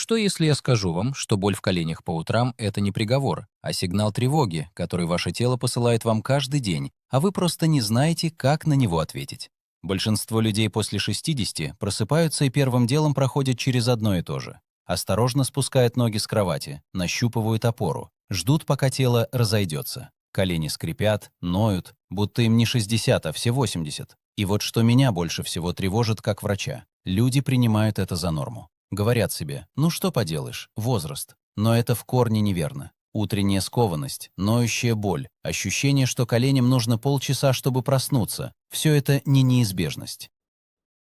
Что, если я скажу вам, что боль в коленях по утрам– это не приговор, а сигнал тревоги, который ваше тело посылает вам каждый день, а вы просто не знаете, как на него ответить? Большинство людей после 60 просыпаются и первым делом проходят через одно и то же. Осторожно спускают ноги с кровати, нащупывают опору, ждут, пока тело разойдется. Колени скрипят, ноют, будто им не 60, а все 80. И вот что меня больше всего тревожит как врача. Люди принимают это за норму. Говорят себе, ну что поделаешь, возраст. Но это в корне неверно. Утренняя скованность, ноющая боль, ощущение, что коленям нужно полчаса, чтобы проснуться– все это не неизбежность.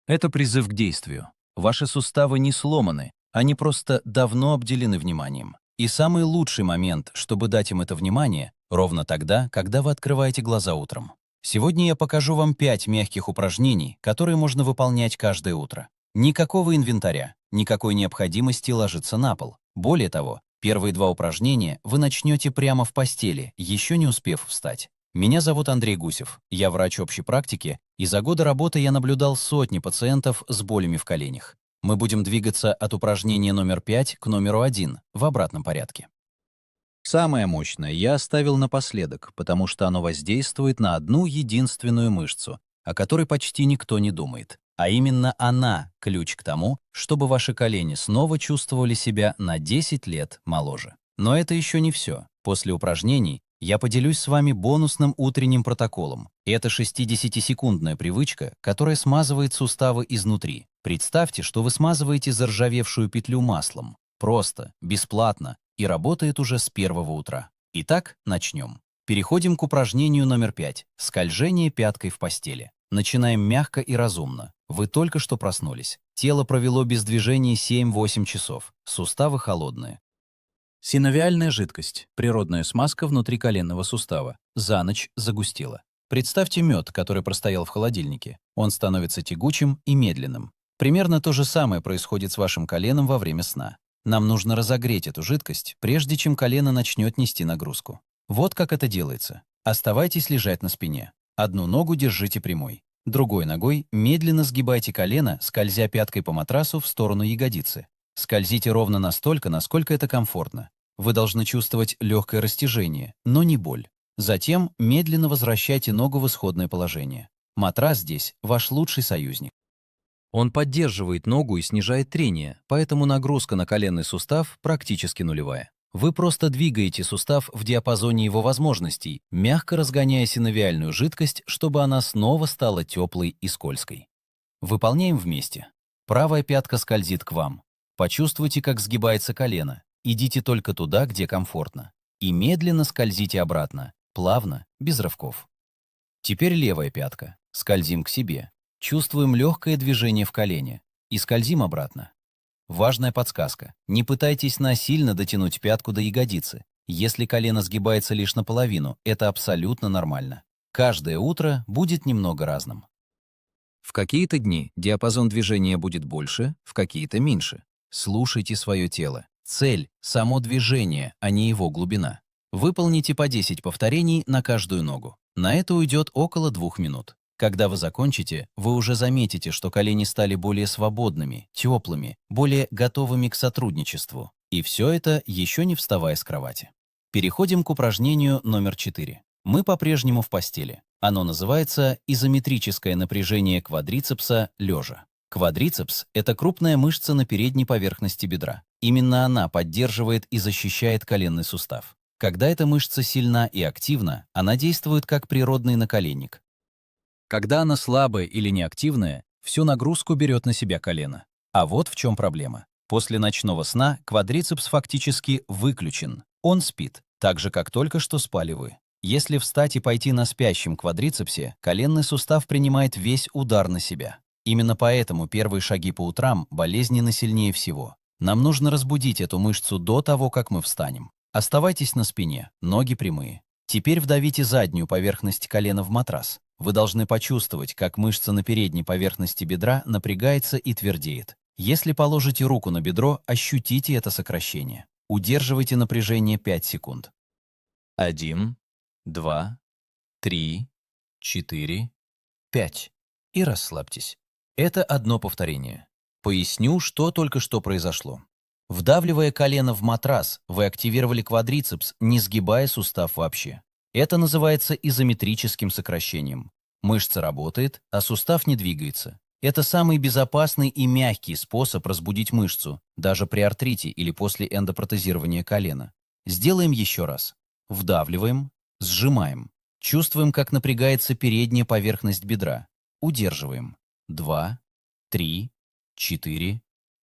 Это призыв к действию. Ваши суставы не сломаны, они просто давно обделены вниманием. И самый лучший момент, чтобы дать им это внимание, ровно тогда, когда вы открываете глаза утром. Сегодня я покажу вам 5 мягких упражнений, которые можно выполнять каждое утро. Никакого инвентаря, никакой необходимости ложиться на пол. Более того, первые 2 упражнения вы начнете прямо в постели, еще не успев встать. Меня зовут Андрей Гусев, я врач общей практики, и за годы работы я наблюдал сотни пациентов с болями в коленях. Мы будем двигаться от упражнения номер 5 к номеру 1 в обратном порядке. Самое мощное я оставил напоследок, потому что оно воздействует на одну единственную мышцу, о которой почти никто не думает. А именно она – ключ к тому, чтобы ваши колени снова чувствовали себя на 10 лет моложе. Но это еще не все. После упражнений я поделюсь с вами бонусным утренним протоколом. Это 60-секундная привычка, которая смазывает суставы изнутри. Представьте, что вы смазываете заржавевшую петлю маслом. Просто, бесплатно и работает уже с первого утра. Итак, начнем. Переходим к упражнению номер 5 – скольжение пяткой в постели. Начинаем мягко и разумно. Вы только что проснулись. Тело провело без движения 7-8 часов. Суставы холодные. Синовиальная жидкость, природная смазка внутри коленного сустава, за ночь загустела. Представьте мед, который простоял в холодильнике. Он становится тягучим и медленным. Примерно то же самое происходит с вашим коленом во время сна. Нам нужно разогреть эту жидкость, прежде чем колено начнет нести нагрузку. Вот как это делается. Оставайтесь лежать на спине. Одну ногу держите прямой. Другой ногой медленно сгибайте колено, скользя пяткой по матрасу в сторону ягодицы. Скользите ровно настолько, насколько это комфортно. Вы должны чувствовать легкое растяжение, но не боль. Затем медленно возвращайте ногу в исходное положение. Матрас здесь ваш лучший союзник. Он поддерживает ногу и снижает трение, поэтому нагрузка на коленный сустав практически нулевая. Вы просто двигаете сустав в диапазоне его возможностей, мягко разгоняя синовиальную жидкость, чтобы она снова стала теплой и скользкой. Выполняем вместе. Правая пятка скользит к вам. Почувствуйте, как сгибается колено. Идите только туда, где комфортно. И медленно скользите обратно, плавно, без рывков. Теперь левая пятка. Скользим к себе. Чувствуем легкое движение в колене. И скользим обратно. Важная подсказка. Не пытайтесь насильно дотянуть пятку до ягодицы. Если колено сгибается лишь наполовину, это абсолютно нормально. Каждое утро будет немного разным. В какие-то дни диапазон движения будет больше, в какие-то меньше. Слушайте свое тело. Цель– само движение, а не его глубина. Выполните по 10 повторений на каждую ногу. На это уйдет около 2 минут. Когда вы закончите, вы уже заметите, что колени стали более свободными, теплыми, более готовыми к сотрудничеству. И все это еще не вставая с кровати. Переходим к упражнению номер 4. Мы по-прежнему в постели. Оно называется изометрическое напряжение квадрицепса лежа. Квадрицепс– это крупная мышца на передней поверхности бедра. Именно она поддерживает и защищает коленный сустав. Когда эта мышца сильна и активна, она действует как природный наколенник. Когда она слабая или неактивная, всю нагрузку берет на себя колено. А вот в чем проблема. После ночного сна квадрицепс фактически выключен. Он спит, так же, как только что спали вы. Если встать и пойти на спящем квадрицепсе, коленный сустав принимает весь удар на себя. Именно поэтому первые шаги по утрам болезненны сильнее всего. Нам нужно разбудить эту мышцу до того, как мы встанем. Оставайтесь на спине, ноги прямые. Теперь вдавите заднюю поверхность колена в матрас. Вы должны почувствовать, как мышца на передней поверхности бедра напрягается и твердеет. Если положите руку на бедро, ощутите это сокращение. Удерживайте напряжение 5 секунд. 1, 2, 3, 4, 5. И расслабьтесь. Это одно повторение. Поясню, что только что произошло. Вдавливая колено в матрас, вы активировали квадрицепс, не сгибая сустав вообще. Это называется изометрическим сокращением. Мышца работает, а сустав не двигается. Это самый безопасный и мягкий способ разбудить мышцу, даже при артрите или после эндопротезирования колена. Сделаем еще раз. Вдавливаем, сжимаем. Чувствуем, как напрягается передняя поверхность бедра. Удерживаем. 2, 3, 4,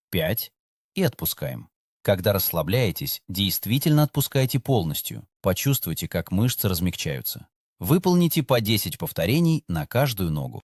5 и отпускаем. Когда расслабляетесь, действительно отпускайте полностью. Почувствуйте, как мышцы размягчаются. Выполните по 10 повторений на каждую ногу.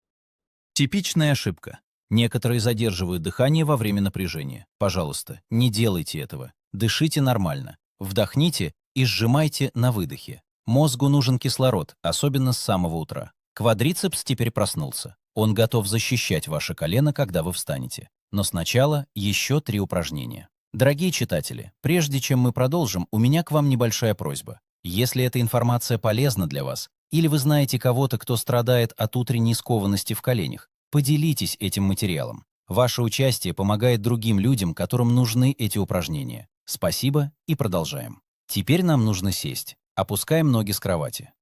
Типичная ошибка. Некоторые задерживают дыхание во время напряжения. Пожалуйста, не делайте этого. Дышите нормально. Вдохните и сжимайте на выдохе. Мозгу нужен кислород, особенно с самого утра. Квадрицепс теперь проснулся. Он готов защищать ваше колено, когда вы встанете. Но сначала еще 3 упражнения. Дорогие читатели, прежде чем мы продолжим, у меня к вам небольшая просьба. Если эта информация полезна для вас, или вы знаете кого-то, кто страдает от утренней скованности в коленях, поделитесь этим материалом. Ваше участие помогает другим людям, которым нужны эти упражнения. Спасибо и продолжаем. Теперь нам нужно сесть. Опускаем ноги с кровати.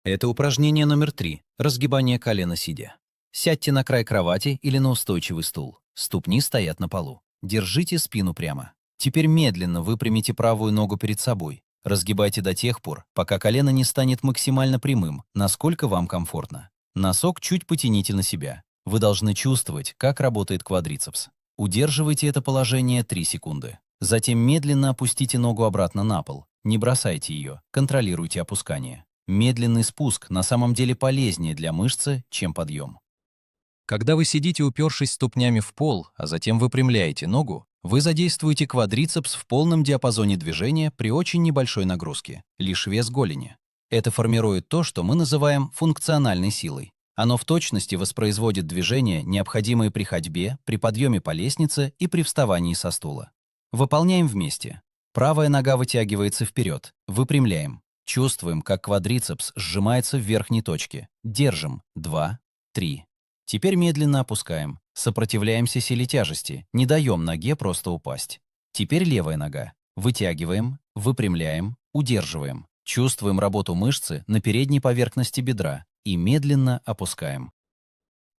Это упражнение номер 3. Разгибание колена сидя. Сядьте на край кровати или на устойчивый стул. Ступни стоят на полу. Держите спину прямо. Теперь медленно выпрямите правую ногу перед собой. Разгибайте до тех пор, пока колено не станет максимально прямым, насколько вам комфортно. Носок чуть потяните на себя. Вы должны чувствовать, как работает квадрицепс. Удерживайте это положение 3 секунды. Затем медленно опустите ногу обратно на пол. Не бросайте ее, контролируйте опускание. Медленный спуск на самом деле полезнее для мышцы, чем подъем. Когда вы сидите, упершись ступнями в пол, а затем выпрямляете ногу, вы задействуете квадрицепс в полном диапазоне движения при очень небольшой нагрузке, лишь вес голени. Это формирует то, что мы называем функциональной силой. Оно в точности воспроизводит движения, необходимые при ходьбе, при подъеме по лестнице и при вставании со стула. Выполняем вместе. Правая нога вытягивается вперед. Выпрямляем. Чувствуем, как квадрицепс сжимается в верхней точке. Держим. 2, 3. Теперь медленно опускаем. Сопротивляемся силе тяжести. Не даем ноге просто упасть. Теперь левая нога. Вытягиваем, выпрямляем, удерживаем. Чувствуем работу мышцы на передней поверхности бедра и медленно опускаем.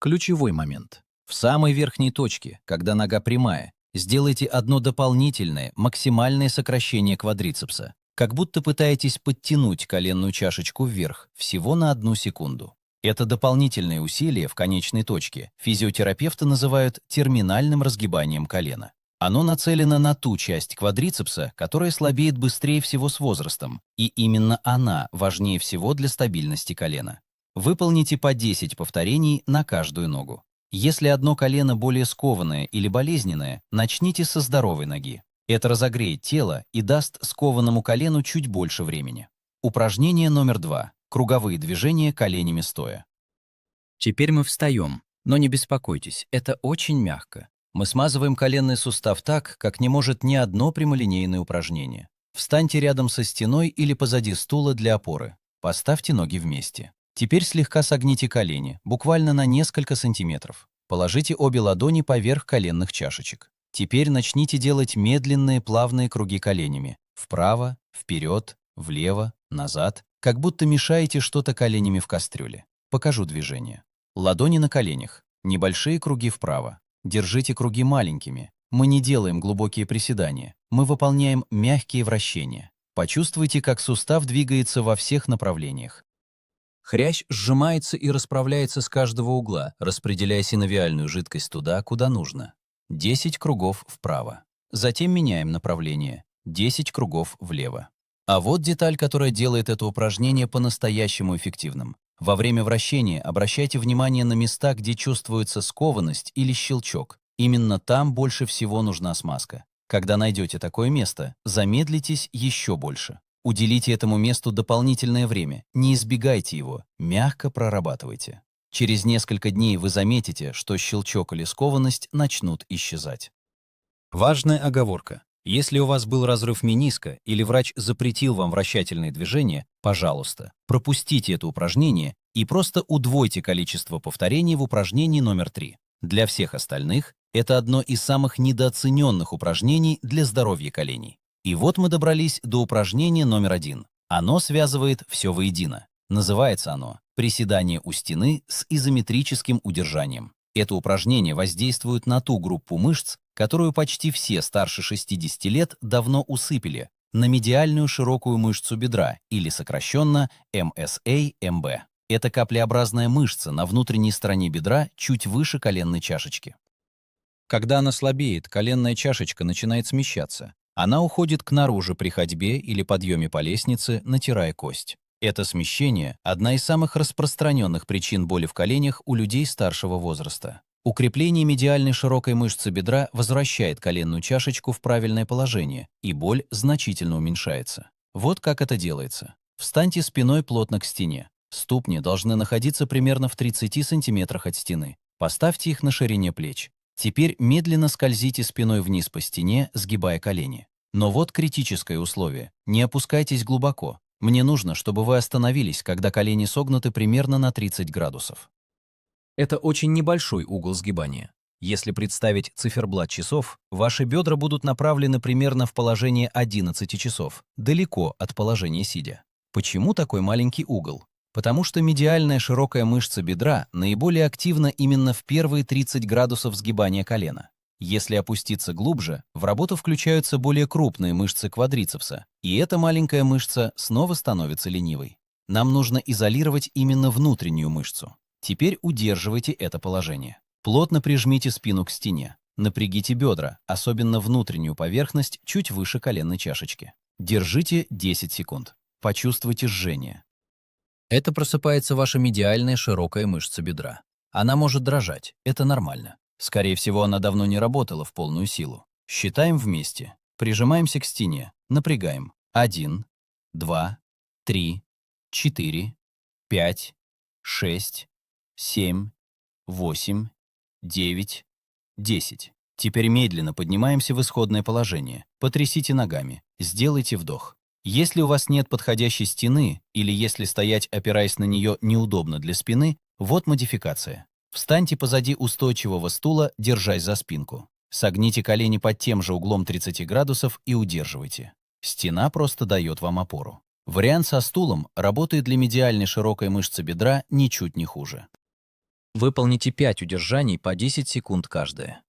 Ключевой момент. В самой верхней точке, когда нога прямая, сделайте одно дополнительное, максимальное сокращение квадрицепса, как будто пытаетесь подтянуть коленную чашечку вверх всего на 1 секунду. Это дополнительное усилие в конечной точке физиотерапевты называют терминальным разгибанием колена. Оно нацелено на ту часть квадрицепса, которая слабеет быстрее всего с возрастом, и именно она важнее всего для стабильности колена. Выполните по 10 повторений на каждую ногу. Если одно колено более скованное или болезненное, начните со здоровой ноги. Это разогреет тело и даст скованному колену чуть больше времени. Упражнение номер 2. Круговые движения коленями стоя. Теперь мы встаем, но не беспокойтесь, это очень мягко. Мы смазываем коленный сустав так, как не может ни одно прямолинейное упражнение. Встаньте рядом со стеной или позади стула для опоры. Поставьте ноги вместе. Теперь слегка согните колени, буквально на несколько сантиметров. Положите обе ладони поверх коленных чашечек. Теперь начните делать медленные плавные круги коленями. Вправо, вперед, влево, назад, как будто мешаете что-то коленями в кастрюле. Покажу движение. Ладони на коленях. Небольшие круги вправо. Держите круги маленькими. Мы не делаем глубокие приседания. Мы выполняем мягкие вращения. Почувствуйте, как сустав двигается во всех направлениях. Хрящ сжимается и расправляется с каждого угла, распределяя синовиальную жидкость туда, куда нужно. 10 кругов вправо. Затем меняем направление. 10 кругов влево. А вот деталь, которая делает это упражнение по-настоящему эффективным. Во время вращения обращайте внимание на места, где чувствуется скованность или щелчок. Именно там больше всего нужна смазка. Когда найдете такое место, замедлитесь еще больше. Уделите этому месту дополнительное время, не избегайте его, мягко прорабатывайте. Через несколько дней вы заметите, что щелчок или скованность начнут исчезать. Важная оговорка. Если у вас был разрыв мениска или врач запретил вам вращательные движения, пожалуйста, пропустите это упражнение и просто удвойте количество повторений в упражнении номер 3. Для всех остальных Это одно из самых недооцененных упражнений для здоровья коленей. И вот мы добрались до упражнения номер 1. Оно связывает все воедино. Называется оно «Приседание у стены с изометрическим удержанием». Это упражнение воздействует на ту группу мышц, которую почти все старше 60 лет давно усыпили, на медиальную широкую мышцу бедра, или сокращенно MSA-MB. Это каплеобразная мышца на внутренней стороне бедра чуть выше коленной чашечки. Когда она слабеет, коленная чашечка начинает смещаться. Она уходит к наружу при ходьбе или подъеме по лестнице, натирая кость. Это смещение – одна из самых распространенных причин боли в коленях у людей старшего возраста. Укрепление медиальной широкой мышцы бедра возвращает коленную чашечку в правильное положение, и боль значительно уменьшается. Вот как это делается. Встаньте спиной плотно к стене. Ступни должны находиться примерно в 30 сантиметрах от стены. Поставьте их на ширине плеч. Теперь медленно скользите спиной вниз по стене, сгибая колени. Но вот критическое условие. Не опускайтесь глубоко. Мне нужно, чтобы вы остановились, когда колени согнуты примерно на 30 градусов. Это очень небольшой угол сгибания. Если представить циферблат часов, ваши бедра будут направлены примерно в положение 11 часов, далеко от положения сидя. Почему такой маленький угол? Потому что медиальная широкая мышца бедра наиболее активна именно в первые 30 градусов сгибания колена. Если опуститься глубже, в работу включаются более крупные мышцы квадрицепса, и эта маленькая мышца снова становится ленивой. Нам нужно изолировать именно внутреннюю мышцу. Теперь удерживайте это положение. Плотно прижмите спину к стене. Напрягите бедра, особенно внутреннюю поверхность, чуть выше коленной чашечки. Держите 10 секунд. Почувствуйте жжение. Это просыпается ваша медиальная широкая мышца бедра. Она может дрожать, это нормально. Скорее всего, она давно не работала в полную силу. Считаем вместе. Прижимаемся к стене. Напрягаем. 1, 2, 3, 4, 5, 6, 7, 8, 9, 10. Теперь медленно поднимаемся в исходное положение. Потрясите ногами. Сделайте вдох. Если у вас нет подходящей стены, или если стоять, опираясь на нее, неудобно для спины, вот модификация. Встаньте позади устойчивого стула, держась за спинку. Согните колени под тем же углом 30 градусов и удерживайте. Стена просто дает вам опору. Вариант со стулом работает для медиальной широкой мышцы бедра ничуть не хуже. Выполните 5 удержаний по 10 секунд каждое.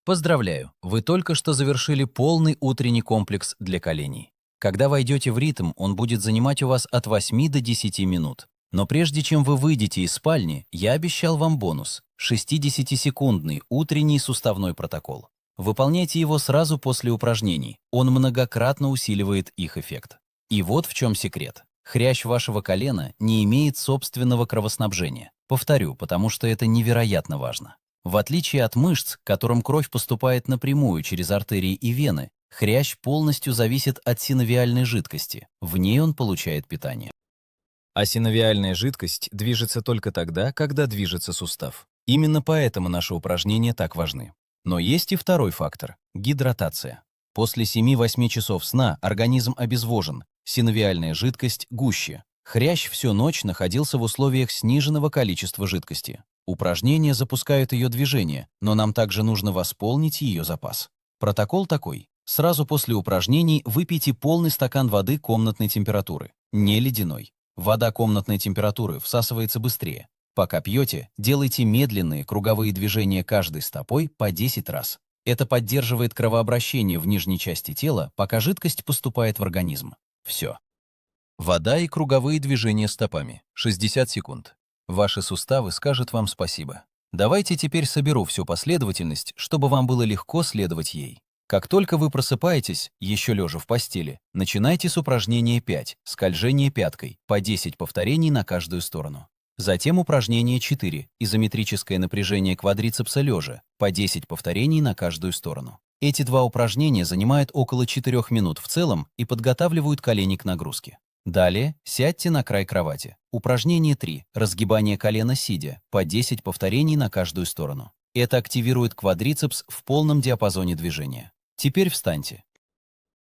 Поздравляю, вы только что завершили полный утренний комплекс для коленей. Когда войдете в ритм, он будет занимать у вас от 8 до 10 минут. Но прежде чем вы выйдете из спальни, я обещал вам бонус – 60-секундный утренний суставной протокол. Выполняйте его сразу после упражнений, он многократно усиливает их эффект. И вот в чем секрет. Хрящ вашего колена не имеет собственного кровоснабжения. Повторю, потому что это невероятно важно. В отличие от мышц, к которым кровь поступает напрямую через артерии и вены, хрящ полностью зависит от синовиальной жидкости, в ней он получает питание. А синовиальная жидкость движется только тогда, когда движется сустав. Именно поэтому наши упражнения так важны. Но есть и второй фактор – гидратация. После 7-8 часов сна организм обезвожен, синовиальная жидкость гуще. Хрящ всю ночь находился в условиях сниженного количества жидкости. Упражнения запускают ее движение, но нам также нужно восполнить ее запас. Протокол такой. Сразу после упражнений выпейте полный стакан воды комнатной температуры, не ледяной. Вода комнатной температуры всасывается быстрее. Пока пьете, делайте медленные круговые движения каждой стопой по 10 раз. Это поддерживает кровообращение в нижней части тела, пока жидкость поступает в организм. Все. Вода и круговые движения стопами. 60 секунд. Ваши суставы скажут вам спасибо. Давайте теперь соберу всю последовательность, чтобы вам было легко следовать ей. Как только вы просыпаетесь, еще лежа в постели, начинайте с упражнения 5, скольжение пяткой, по 10 повторений на каждую сторону. Затем упражнение 4, изометрическое напряжение квадрицепса лежа, по 10 повторений на каждую сторону. Эти два упражнения занимают около 4 минут в целом и подготавливают колени к нагрузке. Далее сядьте на край кровати. Упражнение 3, разгибание колена сидя, по 10 повторений на каждую сторону. Это активирует квадрицепс в полном диапазоне движения. Теперь встаньте.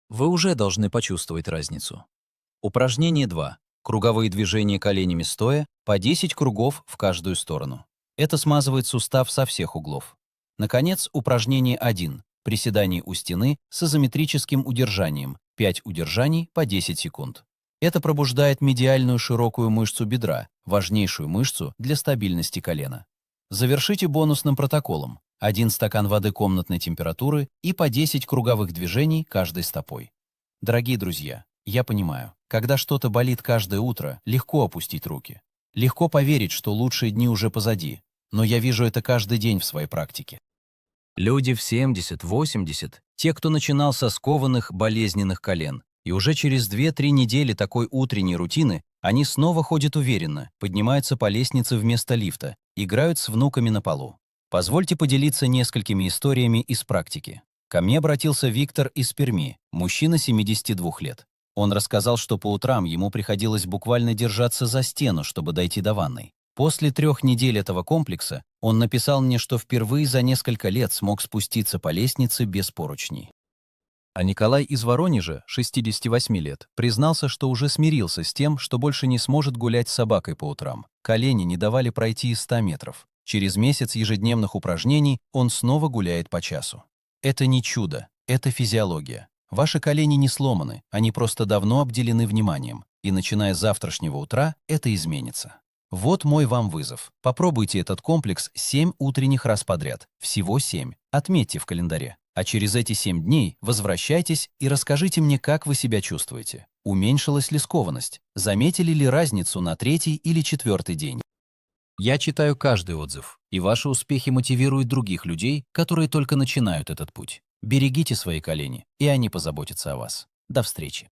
Вы уже должны почувствовать разницу. Упражнение 2. Круговые движения коленями стоя, по 10 кругов в каждую сторону. Это смазывает сустав со всех углов. Наконец, упражнение 1. Приседание у стены с изометрическим удержанием. 5 удержаний по 10 секунд. Это пробуждает медиальную широкую мышцу бедра, важнейшую мышцу для стабильности колена. Завершите бонусным протоколом. 1 стакан воды комнатной температуры и по 10 круговых движений каждой стопой. Дорогие друзья, я понимаю, когда что-то болит каждое утро, легко опустить руки. Легко поверить, что лучшие дни уже позади, но я вижу это каждый день в своей практике. Люди в 70-80, те, кто начинал со скованных, болезненных колен, и уже через 2-3 недели такой утренней рутины они снова ходят уверенно, поднимаются по лестнице вместо лифта, играют с внуками на полу. Позвольте поделиться несколькими историями из практики. Ко мне обратился Виктор из Перми, мужчина 72 лет. Он рассказал, что по утрам ему приходилось буквально держаться за стену, чтобы дойти до ванной. После 3 недель этого комплекса он написал мне, что впервые за несколько лет смог спуститься по лестнице без поручней. А Николай из Воронежа, 68 лет, признался, что уже смирился с тем, что больше не сможет гулять с собакой по утрам. Колени не давали пройти и 100 метров. Через месяц ежедневных упражнений он снова гуляет по часу. Это не чудо, это физиология. Ваши колени не сломаны, они просто давно обделены вниманием, и начиная с завтрашнего утра это изменится. Вот мой вам вызов. Попробуйте этот комплекс 7 утренних раз подряд. Всего 7. Отметьте в календаре. А через эти 7 дней возвращайтесь и расскажите мне, как вы себя чувствуете. Уменьшилась ли скованность? Заметили ли разницу на 3-й или 4-й день? Я читаю каждый отзыв, и ваши успехи мотивируют других людей, которые только начинают этот путь. Берегите свои колени, и они позаботятся о вас. До встречи.